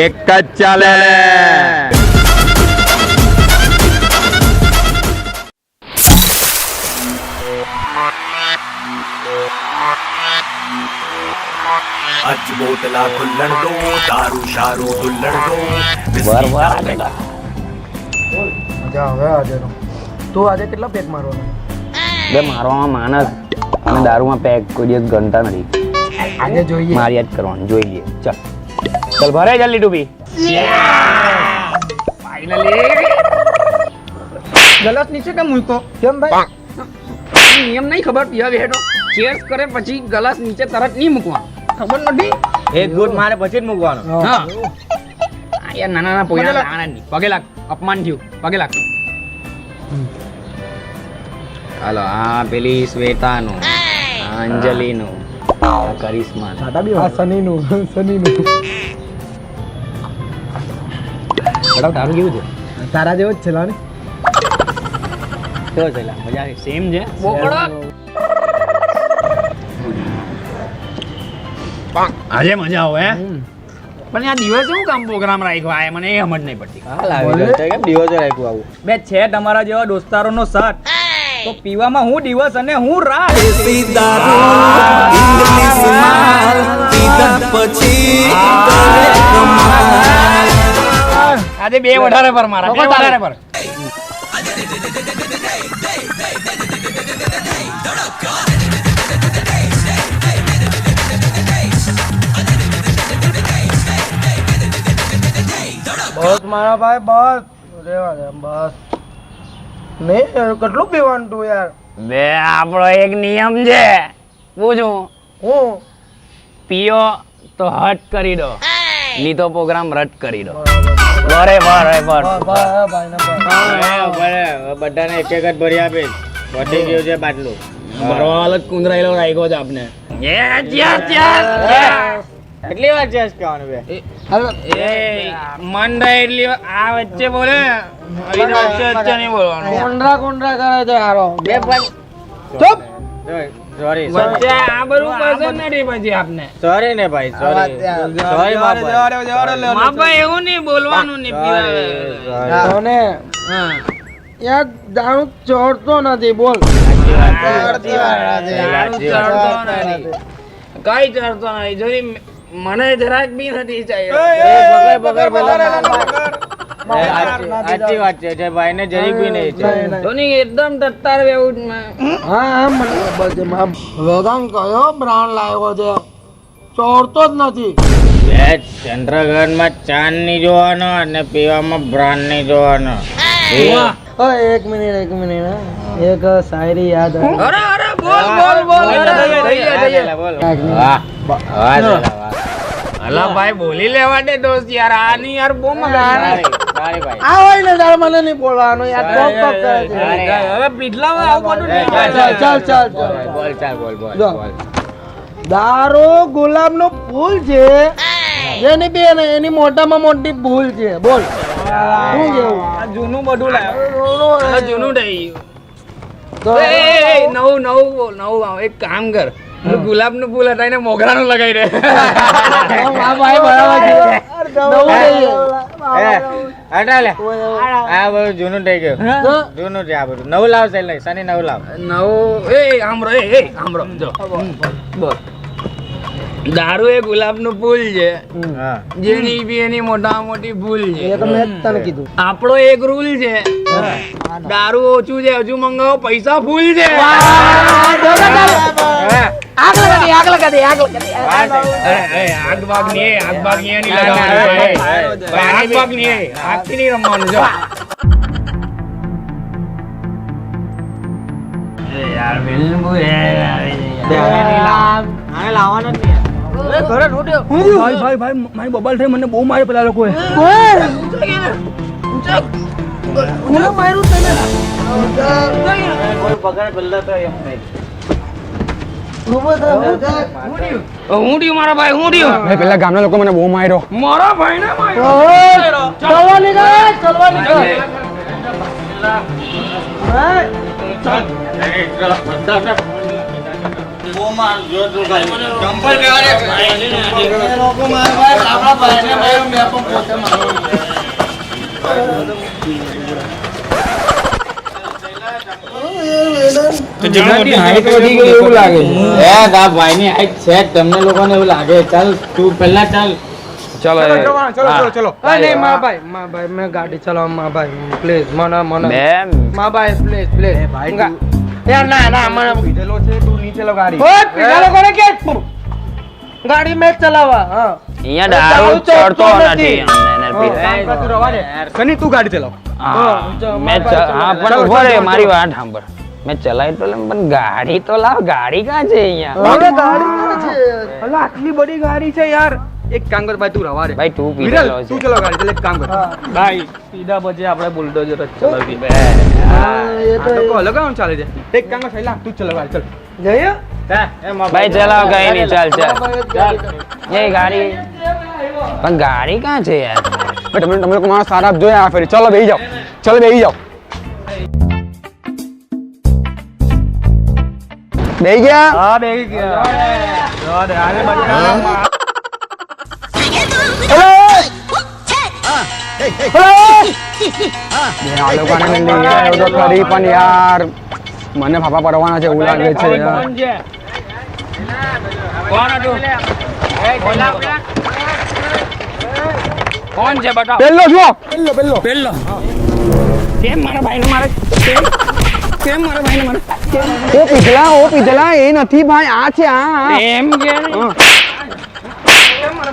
એક જ ચાલે. અજમોટલા ખુલ્લણ દો, દારૂ શારૂ દુલ્લણ દો. વાર વાર આજે મજા આવે આજે તો. તું આજે કેટલા પેક મારવાનો? બે મારવામાં માણસ અને દારૂમાં પેક કોઈ દિવસ ગણતા નથી. આજે જોઈએ. મારી જ કરવાનું જોઈએ. ચાલ ચાલ ભરે જલ્દી ટુપી. ફાઇનલી ગલાસ નીચે કેમ મૂકો? કેમ ભાઈ? નિયમ નહીં ખબર પીવા બેઠો ચેર્સ કરે પછી ગલાસ નીચે તરત નહીં મૂકવા. ખબર નથી. એક ગુટ મારે પછી જ મૂકવાનો. હા આ યાર નાના નાના પોઈના લાણા નહીં. પગે લાગ. અપમાન થયું. પગે લાગ. હાલો આ પેલી શ્વેતાનું, આ અંજલિનું, આ કરિશ્માનું. સાટા બી આ સનીનું. બરાબર તારું કેવું છે? તારા જેવો જ છે લાને. કેવો છે? મજા આવે. સેમ છે. બોકડો. આજે મજા આવે હે. પણ આ દિવસે શું કામ પ્રોગ્રામ રાખ્યો આ મને એ સમજ નહીં પડતી. હાલ આવી ગયો છે. કેમ દિવસે રાખ્યું આવું? બે છે તમારા જેવા દોસ્તારોનો સાથ તો પીવામાં હું દિવસ અને હું રાત. આજે બે વધારે પર મારા બે વધારે પર. બસ મારા ભાઈ બસ. રેવા દે બસ. નહીં યાર, કેટલું પીવાનું તું યાર? બે આપણો એક નિયમ છે પૂછું હું પીઓ તો હટ કરી દો ની તો પ્રોગ્રામ રદ કરી દો. બરાબર ભાઈ ને ભાઈ. બધાને એક એક જ ભરી આપે. વધી ગયું છે બાટલું. ભરવાલ જ કુંદરાયેલો રાખ્યો છે આપને. કેટલી વાર ચેસ કહેવાનું બે? મન થાય એટલી આ વચ્ચે બોલે વચ્ચે નહીં બોલવાનું. કોન્ટ્રા કરે છે હારો. બે પણ ચૂપ. સોરી વચ્ચે આ બધું પસંદ નથી પછી આપને. સોરી ને ભાઈ સોરી સોરી માપા એવું નહીં બોલવાનું નહીં પીવા. અને હા યાર દારૂ ચોરતો નથી બોલ. કઈ ચડતો નથી જોઈ મને જરાક બી નથી ચાલ્યો. સાચી વાત છે જે ભાઈ ને જરીક બી નહીં છે. ધોની એકદમ તત્તાર બેવું હા મને ખબર છે. વેદાંત કયો બ્રાન્ડ લાવ્યો છે? ચોરતો જ નથી. બે ચંદ્રગ્રહણ માં ચાંદ ની જોવાનો અને પીવામાં બ્રાન્ડ ની જોવાનો. એક મિનિટ એક શાયરી યાદ આવી. અરે બોલ અલા ભાઈ બોલી લેવા દે દોસ્ત યાર આની યાર બહુ મગા. આ હોય ને તારે મને નહીં બોલવાનું યાર. ટોપ ટોપ કરે છે. હવે પીટલામાં આવું બધું નહીં ચાલ બોલ ચાલ બોલ જો. દારૂ ગુલાબનું ફૂલ છે જેની બેન એની મોટામાં મોટી ભૂલ છે. બોલ શું કેવું? આ જૂનું બધું લાવ જૂનું થઈ તો નવું આવ એક કામ કર ગુલાબ નું ફૂલ હટાઈને મોગરા નું લગાઈ દે. આ ભાઈ બરાબર છે. નવું નહીં. હટા લે આ બધું જૂનું થઈ ગયું. જૂનું છે આ બધું. નવું લાવશે એટલે શનિ નવું લાવ. નવું આમરો જો બોલ દારૂ એ ગુલાબ નું ફૂલ છે હા જેની બી એની મોટા મોટી ભૂલ એ છે. તો મેં જ તને કીધું. આપણો એક રૂલ છે દારૂ ઓછું છે હજુ મંગાવો પૈસા ફૂલ છે. આગ બાગ નહીં આગ બાગ નહીં લગાવવાનું. આગ બાગ નહીં આગથી નહીં રમવાનું જો. યાર આને લાવવાનો જ નહીં. ભાઈ મારી બબાલ થઈ મને બહુ મારે પેલા લોકોએ. કોને માર્યું તને? કોઈ પકડે પેલા તો એમ નહીં. હું થયું મારા ભાઈ હું થયું પેલા ગામના લોકો મને બહુ માર્યો. મારા ભાઈ ને ચલવા નીકળ. એ લોકો મારા ભાઈ આપણા ભાઈને માર્યો, મેં પણ પોતે માર્યો. હાઈટ વધી ગઈ એવું લાગે છે. આ ભાઈની હાઈટ છે જ, તમને લોકોને એવું લાગે. ચાલ તું પહેલા ચાલ. ચલો હા, નહીં, મા ભાઈ મેં ગાડી ચલાવવા, મા ભાઈ પ્લીઝ મને મા ભાઈ પ્લીઝ યાર ના મને પીધેલો છે તું નીચે લો ગાડી. ઓય પીધેલો કોને કે ગાડી મેં જ ચલાવવા. હા અહીંયા દારૂ ચડતો નથી તું રવા દે સની, તું ગાડી ચલાવ. હા પણ ઉભો રે, મારી વાત સાંભળ. મેં ચલાવી તો લઉં, પણ ગાડી તો લાવ. ગાડી કાં છે અહીંયા? હવે ગાડી છે. અલા આટલી બડી ગાડી છે યાર. એક કામ કર ભાઈ, તું રવા દે. ભાઈ તું વિરલ, પીધેલો તું છે. ચલાવ ગાડી. ચાલ એક કામ કર ભાઈ સીધા પછી આપણે બુલડોઝર જ ચલાવી. એ આ તો કહો લગાવવાનું ચાલે છે. એક કામ કર શૈલા, તું ચલાવ ગાડી. ચાલ જઈએ ભાઈ ચલાવ, કઈ નહીં. ચાલ એ ગાડી, પણ ગાડી કાં છે યાર? તમે લોકો મારા સારા જોયા ફેરી. ચલો બેહી જાઓ, ચલો બેહી જાઓ. બેહી ગયા? હા બેહી ગયા. રવા દે, આને બાજુ. આ લોકોને મેં લઈ આવ્યો તો ખરી, પણ યાર મને ફાફા પડવાના છે એવું લાગે છે યાર. કોણ છે બતાવ? પેલો જો પેલો કેમ મારા ભાઈને મારે? કેમ મારા ભાઈને મારે? ઓ પીધેલા એ નથી ભાઈ, આ છે આ. એમ કે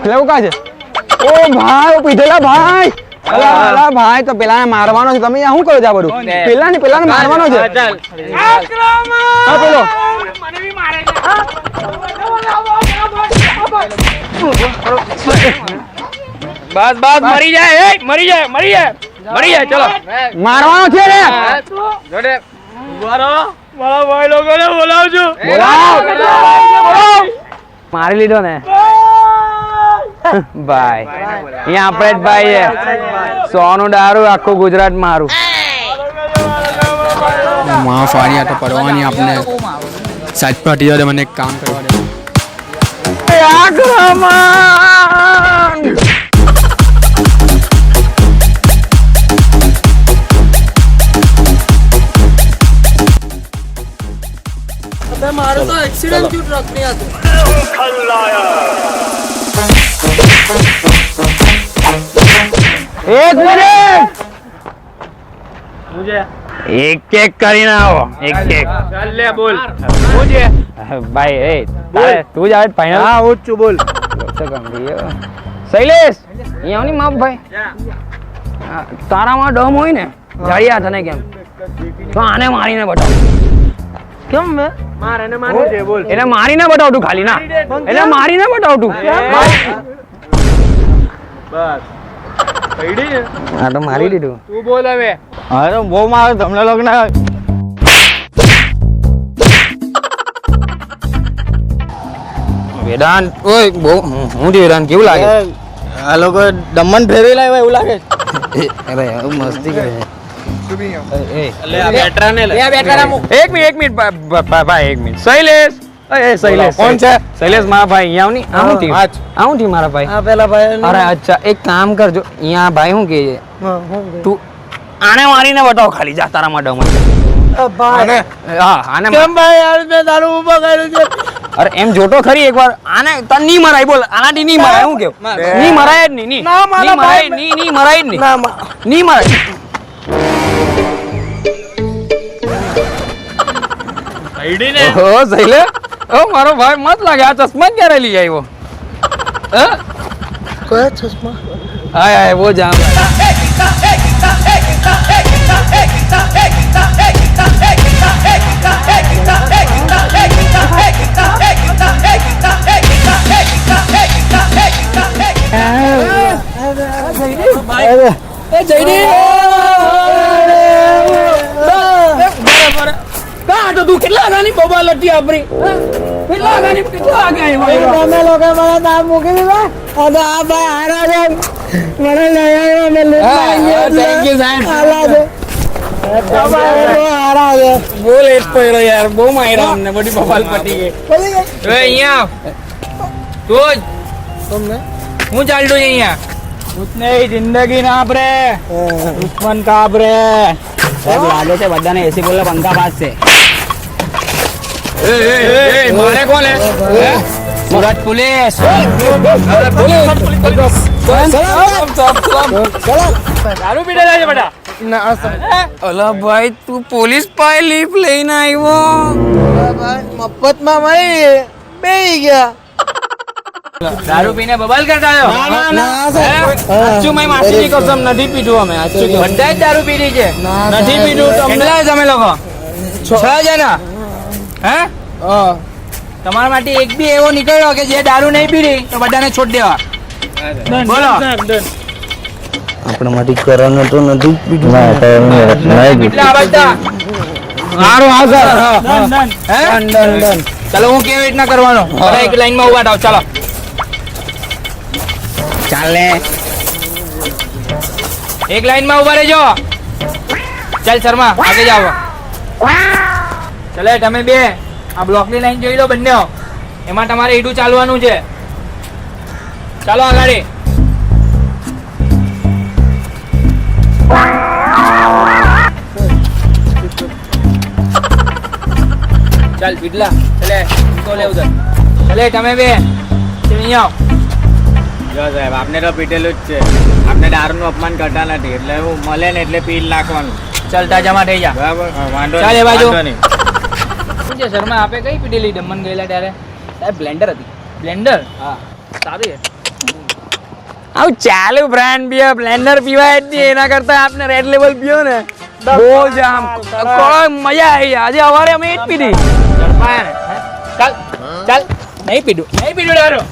લેવું કા છે? ઓ ભાઈ, ઓ પીધેલા ભાઈ. અલા ભાઈ, તો પેલાને મારવાનો છે. તમે શું કરો છો આ બધું? પેલાને મારવાનો છે. હા પેલો બસ મરી જાય, મરી જાય ચલો. મારવાનો છે રે. મારા ભાઈ લોકોને બોલાવજો. મારી લીધો ને ભાઈ. અહીંયા આપણે જ ભાઈ છે. 100 નું દારૂ આખું ગુજરાત મારું. માં ફાડી તો પડવાની આપણે સાચ પાટી જાય. મને એક કામ કરવા દે. મારો તો એક્સિડન્ટ થયું ટ્રક ની હતું. એક મિનિટ, એક કરીને આવો. એક ચાલ લે બોલ. ભાઈ એ તું જ આવે ફાઈનલ. હા હું જ છું, બોલ. શૈલેષ અહીંયા ની માપ ભાઈ. તારામાં દમ હોય ને જાડિયા તને કેમ તો આને મારીને બતાવ. કેમ મેં એને મારીને બતાવ તું. ખાલી ના, એને મારીને બતાવ તું. હા તો મારી દીધું. તું બોલ હવે. હા તો બહુ મારે તમને લોકોને. વેદાંત, ઓય બહુ હું છે વેદાંત? કેવું લાગે? આ લોકો દમન ફેરવી લાવ્યા એવું લાગે. અરે મસ્તી કરે છે. એક મિનિટ ભાઈ, એક મિનિટ. શૈલેષ, શૈલેષ કોણ છે? શૈલેષ મારા ભાઈ. અહીંયા આવું થી મારા ભાઈ. આ પેલા ભાઈ અરે અચ્છા, એક કામ કરજો. અહીંયા ભાઈ શું કહે છે, તું આને મારીને બતાવ ખાલી. જા તારા માટે ભાઈ હા આને કેમ ભાઈ યાર મેં દારૂ ઉભો કર્યું છે. અરે એમ જોતો ખરી એકવાર. આને તને નહીં મરાય. બોલ, આનાથી નહીં મરાય. હું કેવું? નહીં મરાય જ નહીં. ના, મારા મરાય ભાઈ- નહીં મરાય જ નહીં. ના નહીં મરાય. ઓહો શૈલે, ઓ મારો ભાઈ મત લાગે. આ ચશ્મા ક્યારે લઈ આવ્યો? કયા ચશ્મા? હાય વો જામ. કેટલા આગાની બોબા લટી આપણી? કેટલા આગાની, કેટલા આગે આવ્યો? તમે લોકો મને દામ મૂકી દીધા અને આ ભાઈ હારા છે મને લઈ આવ્યો અને લૂંટ થેન્ક યુ સાહેબ. આલા છે બહુ લેટ પડ્યો યાર, બહુ માર્યા અમને, બધી બબાલ પટી ગઈ. હવે અહીંયા તું હું ચાલતું છે અહીંયા? कुछ नहीं, जिंदगी ना आपरे दुश्मन का आपरे સાહેબ લાગે છે બધાને એસી બોલે પંખા પાસ છે. મારે કોણ હે? સુરત પોલીસ. દારૂ પીધેલા છે બેટા? અલા ભાઈ તું પોલીસ પાસે લીફ લઈને આવ્યો? मफ्फत में मई बेही गया દારૂ પીને બબાલ કરતા આવ્યો? સાચું મેં માસીની કસમ નથી પીધું અમે. બધા જ દારૂ પીધી છે. નથી પીધું. કેટલા તમે લોકો? 6 જણા. હે? તમારા માટે એક બી એવો નીકળ્યો કે જે દારૂ નહીં પીધી તો બધાને છોડ દેવા. બોલો. આપણે માટે કરવાનું તો નથી કેટલા બધા? સારું હા સર હે? ચાલો હું કેવી રીતના કરવાનો? બધા એક લાઈનમાં ઉભા થાવ. ચાલો ચાલે એક લાઈનમાં ઉભા રહેજો. ચાલ શર્મા આગે જાઓ. ચાલે તમે બે આ બ્લોકની લાઈન જોઈ લો બંને. એમાં તમારે ઈડું ચાલવાનું છે. ચાલો આગળ. ચાલ પીટલા ચલે તો લે ઉધર. ચલે તમે બે અહીંયા આવો. જો સાહેબ આપને તો પીટેલું જ છે. આપને દારૂનું અપમાન કરતા નથી એટલે હું મળે ને એટલે પી નાખવાનું. ચાલતા જમા થઈ જા. બરાબર વાંધો ચાલ એ નહીં, બાજુ. વાંધો નહીં. શું છે શર્મા આપે કઈ પીટેલી દમન ગયેલા ત્યારે? સાહેબ બ્લેન્ડર હતી. બ્લેન્ડર? હા સારી છે. આવું ચાલુ બ્રાન્ડ પીવા બ્લેન્ડર પીવાય જ નહીં. એના કરતા આપને રેડ લેવલ પીવો ને બહુ જ આમ મજા આવી. આજે સવારે અમે એ જ પીધી. ચાલ ચાલ નહીં પીધું દારૂ.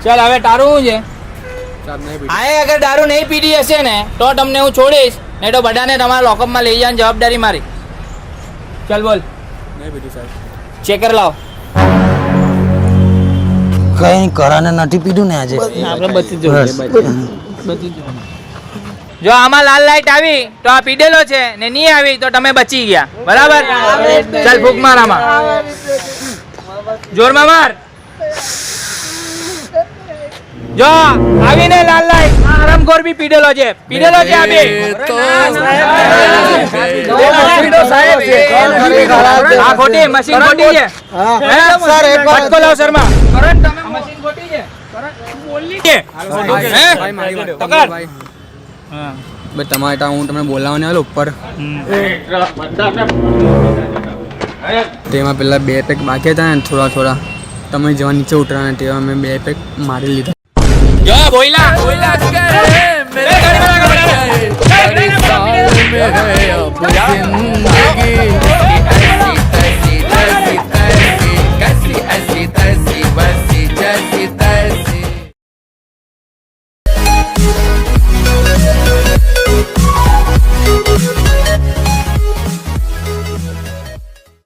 ચાલ હવે તારું શું છે? હા અગર દારૂ નહીં પીધી હશે ને તો તમને હું છોડીશ, નહીં તો બધાને તમારા લોકઅપમાં લઈ જવાની જવાબદારી મારી. ચાલ બોલ. ચેકર લાવ. કઈ કરાને નથી પીધું ને આજે જો આમાં લાલ લાઈટ આવી તો આ પીડેલો છે ને નહીં આવી તો તમે બચી ગયા. બરાબર? ચાલ ફૂક માર આમાં. જોરમાં માર. જો આવીને લાલ લાઈટ આરામખોર બી પીડેલો છે. પીડેલો છે આ બે. આ ખોટી મશીન ખોટી છે. ફટકો લાવ શર્મા. કરંટ તમે મશીન ખોટી છે. તમારે ત્યાં હું તમને બોલાવવાને આવ્યો ઉપર, તેમાં પેલા 2 પેક બાકી હતા ને થોડા તમે જેવા નીચે ઉતરવાના તેવા મેં 2 પેક મારી લીધા. જો બોઈલા બોઈલા